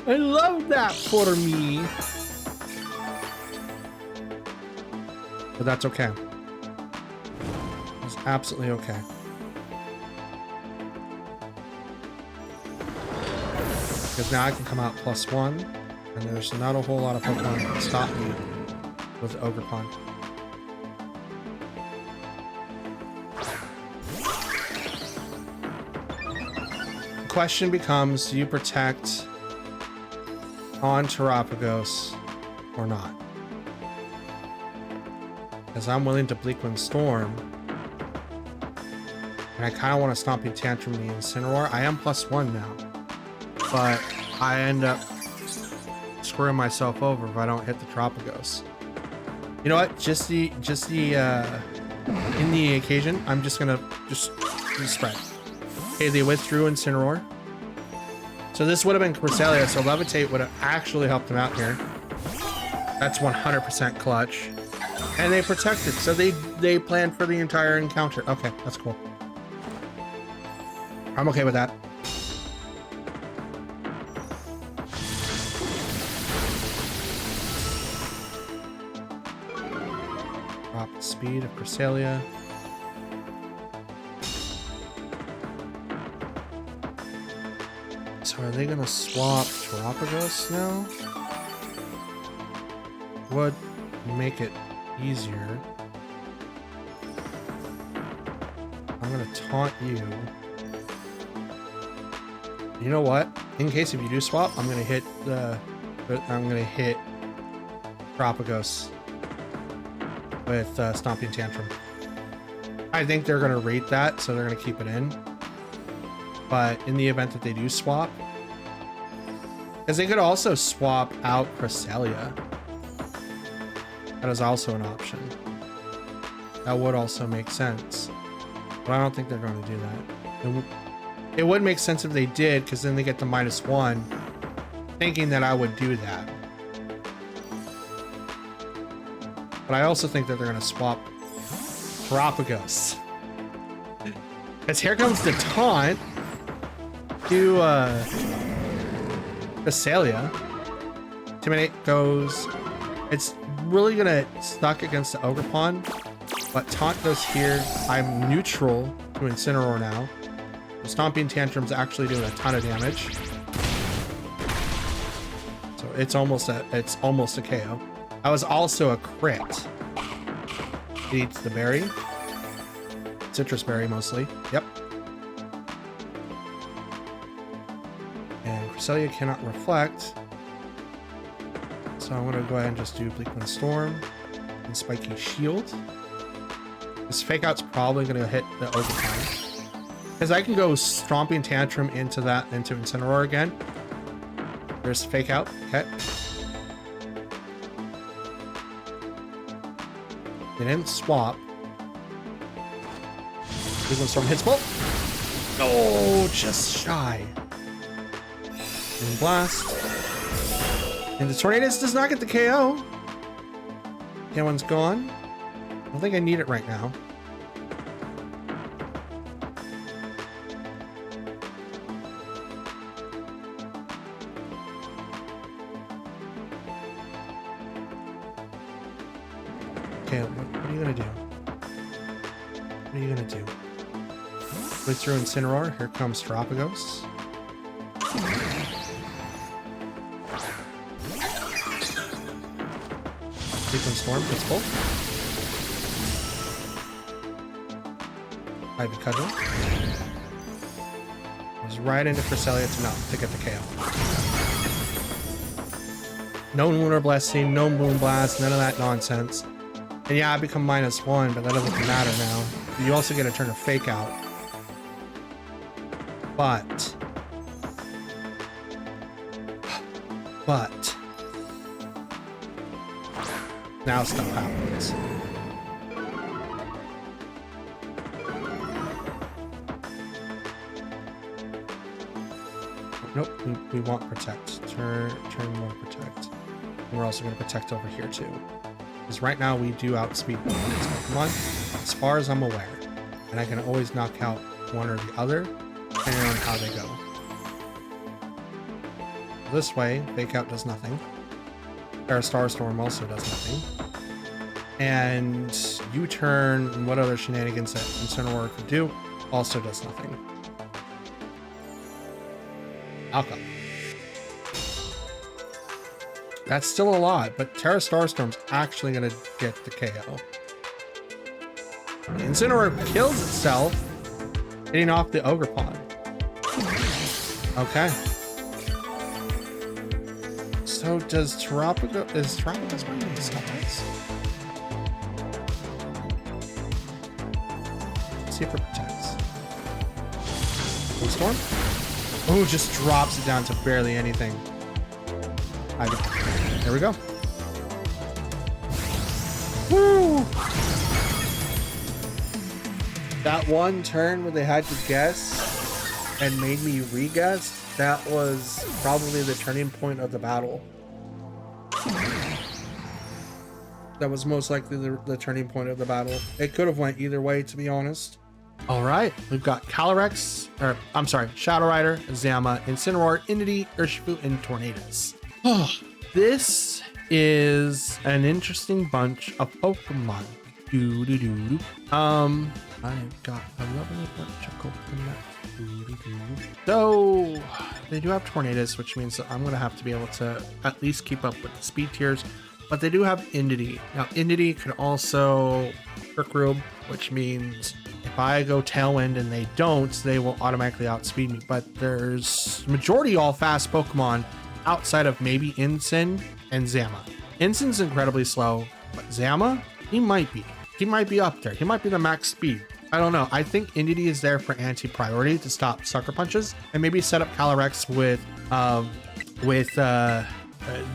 I love that for me. But that's okay. It's absolutely okay. Because now I can come out +1, and there's not a whole lot of Pokemon that can stop me with Ogerpon. The question becomes, do you protect on Terapagos or not? Because I'm willing to Bleakwind Storm And I kind of want to Stomping Tantrum the Incineroar. I am +1 now. But I end up screwing myself over if I don't hit the Tropicos. You know what? Just the in the occasion, I'm just gonna just spread. Okay, they withdrew Incineroar. So this would have been Cresselia, so Levitate would have actually helped him out here. That's 100% clutch. And they protected, so they planned for the entire encounter. Okay, that's cool. I'm okay with that. Drop the speed of Cresselia. So are they gonna swap Terapagos now? Would make it easier. I'm gonna taunt you. You know what? In case if you do swap, I'm gonna hit Terapagos with Stomping Tantrum. I think they're gonna rate that, so they're gonna keep it in. But in the event that they do swap, because they could also swap out Cresselia. That is also an option. That would also make sense. But I don't think they're going to do that. It would make sense if they did, because then they get the -1, thinking that I would do that. But I also think that they're going to swap Terapagos. Because here comes the taunt to Cresselia. Intimidate goes. It's really gonna stuck against the Ogre Pond, but taunt goes here. I'm neutral to Incineroar now. The Stomping Tantrum's actually doing a ton of damage, so it's almost a KO. That was also a crit. It eats the berry, citrus berry mostly. Yep. And Cresselia cannot reflect. So I'm going to go ahead and just do Bleak Wind Storm and Spiky Shield. This Fake Out's probably going to hit the Ogre Pond. Because I can go Stomping Tantrum into Incineroar again. There's Fake Out. Okay. They didn't swap. Bleak Wind Storm hits both. Oh, just shy. And Blast. And the Tornadus does not get the KO. That one's gone. I don't think I need it right now. Okay, what are you gonna do? What are you gonna do? Withdrew Incineroar. Here comes Terapagos. Bleak Wind Storm gets full. Ivy Cudgel. Goes right into Cresselia to get the KO. No Lunar Blessing, no Moon Blast, none of that nonsense. And yeah, I become -1, but that doesn't matter now. You also get a turn of Fake Out. But now stuff happens. Nope, we want Protect. Turn 1 Protect. And we're also going to Protect over here too. Because right now we do outspeed one of these Pokemon, as far as I'm aware. And I can always knock out one or the other, depending on how they go. This way, Fake Out does nothing. Star Storm also does nothing. And U-turn and what other shenanigans that Incineroar could do also does nothing. Alka. That's still a lot, but Terra Starstorm's actually going to get the KO. Incineroar kills itself, hitting off the Ogre Pond. Okay. So does Terapagos... Is Terapagos going to be size? Let's see if it protects. Bleakwind Storm. Oh, just drops it down to barely anything. There we go. Woo! That one turn where they had to guess and made me re-guess, that was probably the turning point of the battle. That was most likely the turning point of the battle. It could have went either way, to be honest. All right, we've got Calyrex, or I'm sorry, Shadow Rider, Zama, Incineroar, Entity, Urshifu, and Tornadus. Oh, this is an interesting bunch of Pokemon. I've got a lovely bunch of Pokemon. So they do have Tornadus, which means that I'm going to have to be able to at least keep up with the speed tiers. But they do have Entity. Now, Entity could also Trick Room, which means if I go Tailwind and they don't, they will automatically outspeed me. But there's majority all fast Pokemon outside of maybe Incin and Zama. Incin's incredibly slow, but Zama, he might be up there. He might be the max speed. I don't know. I think Entity is there for anti-priority to stop Sucker Punches and maybe set up Calyrex with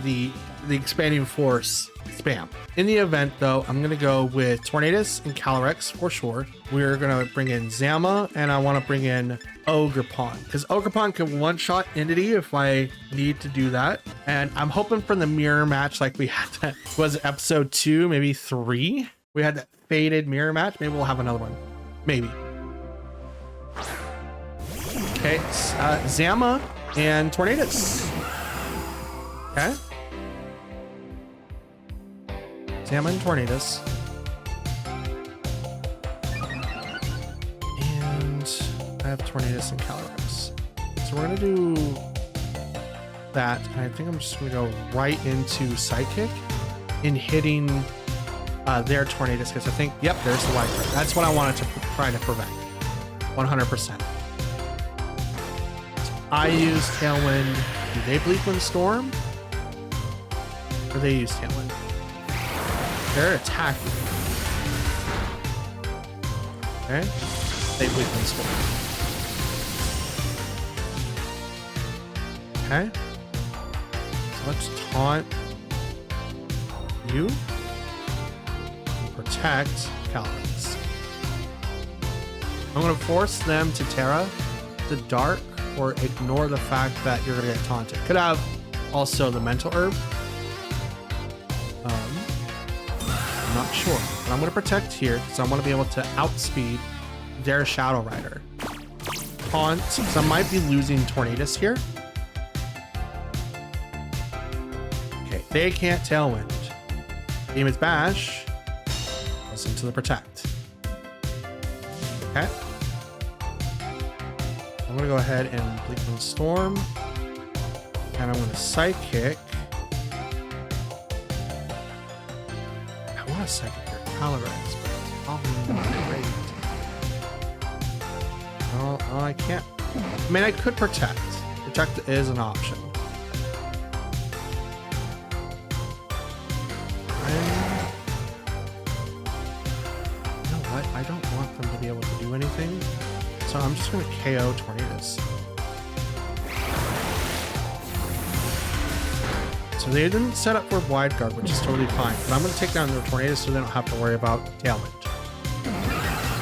the Expanding Force spam. In the event though, I'm gonna go with Tornadus and Calyrex for sure. We're gonna bring in Zama, and I want to bring in Ogerpon because Ogerpon can one-shot Entity if I need to do that. And I'm hoping for the mirror match like we had that, was it episode 2, maybe 3? We had that faded mirror match. Maybe we'll have another one. Maybe. Okay, Zama and Tornadus. Okay. Zama and Tornadus. And I have Tornadus and Calyrex. So we're gonna do that. And I think I'm just gonna go right into Psychic in hitting their Tornadus, because I think, yep, there's the Light Guard. That's what I wanted to try to prevent. 100%. So I use Tailwind. Do they Bleakwind Storm? Or they use Tailwind? They're attacking. Okay. They Bleakwind Storm. Okay. So let's taunt you. Protect Calyrex. I'm going to force them to Terra the Dark or ignore the fact that you're going to get taunted. Could have also the Mental Herb. I'm not sure, but I'm going to protect here because I want to be able to outspeed their Shadow Rider. Taunt, because I might be losing Tornadus here. Okay, they can't Tailwind. Demons Bash. Into the Protect. Okay. I'm gonna go ahead and Bleakwind Storm, and I'm gonna Psychic. I want to Psychic your Calyrex, but it's probably not great. Oh, I can't. I mean, I could Protect. Protect is an option. I don't want them to be able to do anything, so I'm just going to KO Tornadus. So they didn't set up for Wide Guard, which is totally fine, but I'm going to take down their Tornadus so they don't have to worry about Tailwind.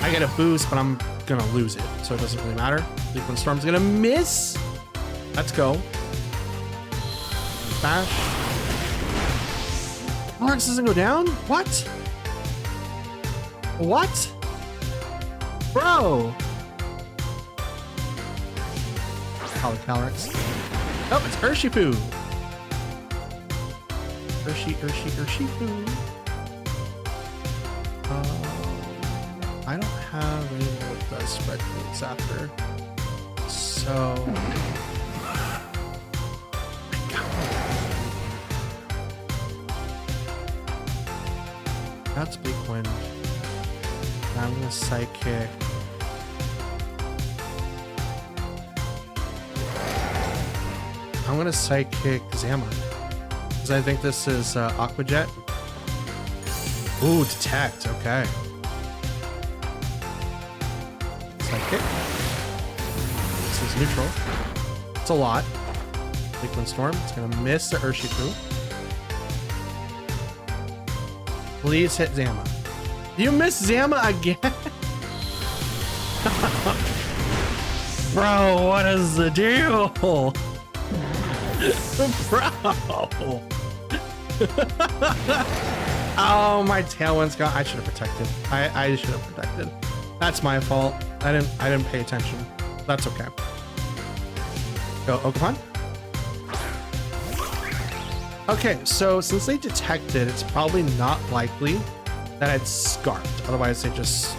I get a boost, but I'm going to lose it, so it doesn't really matter. Bleakwind Storm's going to miss. Let's go. Bash. Calyrex doesn't go down? What? What? Bro! Calyrex. Oh, it's Urshifu! Urshifu. I don't have anything that does spread moves after. So... That's Bleakwind. I'm gonna Psychic. I'm gonna Psychic Zama, because I think this is Aqua Jet. Ooh, Detect, okay. Psychic. So It's neutral. It's a lot. Liquid Storm. It's gonna miss the Urshifu. Please hit Zama. You missed Zama again? Bro, what is the deal? Bro. Oh, my Tailwind's got. I should have protected. I should have protected. That's my fault. I didn't pay attention. That's okay. Go Oakapon. Okay, so since they detected, it's probably not likely that it's Scarfed. Otherwise, they just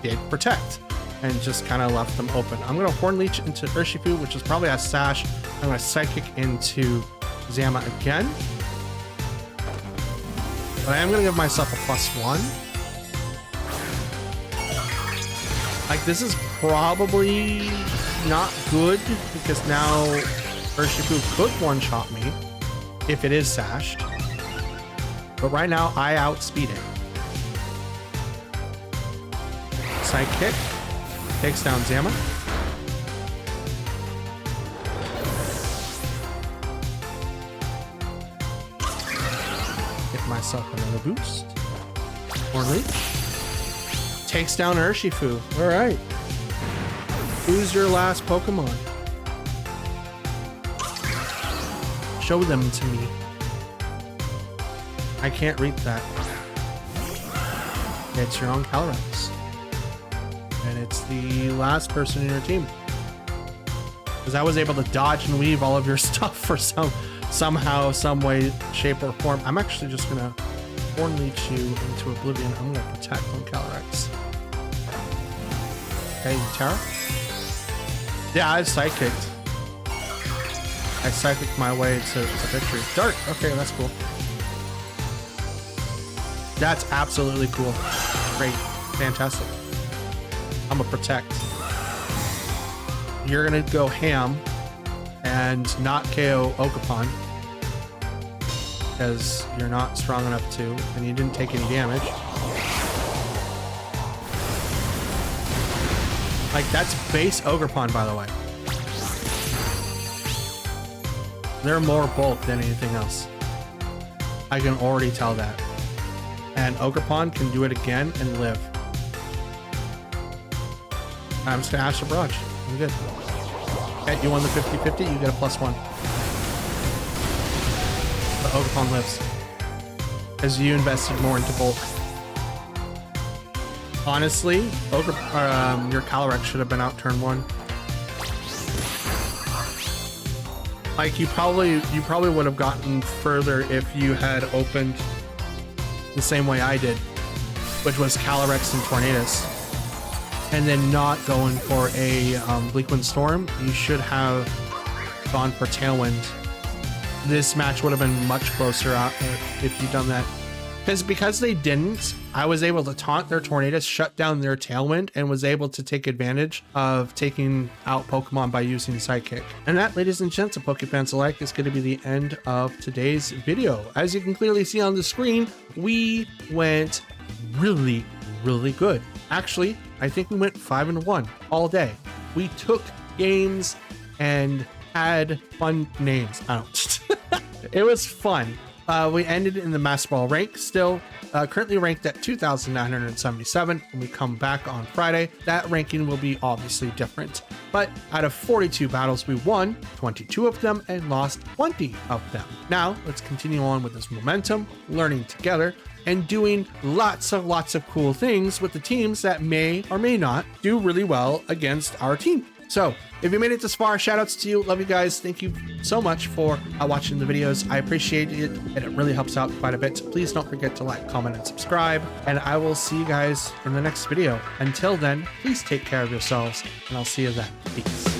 did protect and just kind of left them open. I'm going to Horn Leech into Urshifu, which is probably a Sash. I'm going to Psychic into Zama again. But I am going to give myself a +1. Like, this is probably not good because now Urshifu could one-shot me if it is sashed. But right now, I outspeed it. Side kick. Takes down Zama. Get myself another boost. Horn Leech. Takes down Urshifu. All right. Who's your last Pokemon? Show them to me. I can't read that. It's your own Calyrex. And it's the last person in your team. Because I was able to dodge and weave all of your stuff for somehow, some way, shape, or form. I'm actually just gonna Horn Leech you into Oblivion. I'm gonna protect on Calyrex. Okay, Tara? Yeah, I psychicked. I psychicked my way to victory. Dark. Okay, that's cool. That's absolutely cool. Great. Fantastic. I'm gonna protect. You're gonna go ham and not KO Oakapon because you're not strong enough to, and you didn't take any damage. Like, that's base Oakapon, by the way. They're more bulk than anything else. I can already tell that. And Oakapon can do it again and live. I'm just gonna Astral Barrage. I'm good. Okay, you won the 50-50, you get a +1. But Oakapon lives. Because you invested more into bulk. Honestly, your Calyrex should have been out turn 1. Like, you probably would have gotten further if you had opened the same way I did, which was Calyrex and Tornadus, and then not going for a Bleakwind Storm. You should have gone for Tailwind. This match would have been much closer if you'd done that. Because they didn't, I was able to taunt their Tornadus, shut down their Tailwind, and was able to take advantage of taking out Pokemon by using Sidekick. And that, ladies and gents, of Pokefans alike, is going to be the end of today's video. As you can clearly see on the screen, we went really, really good. Actually, I think we went 5-1 all day. We took games and had fun names. I don't. It was fun. We ended in the Master Ball rank, still currently ranked at 2,977. When we come back on Friday, that ranking will be obviously different. But out of 42 battles, we won 22 of them and lost 20 of them. Now, let's continue on with this momentum, learning together, and doing lots of cool things with the teams that may or may not do really well against our team. So if you made it this far, shout outs to you. Love you guys. Thank you so much for watching the videos. I appreciate it, and it really helps out quite a bit. Please don't forget to like, comment, and subscribe, and I will see you guys in the next video. Until then, please take care of yourselves, and I'll see you then. Peace.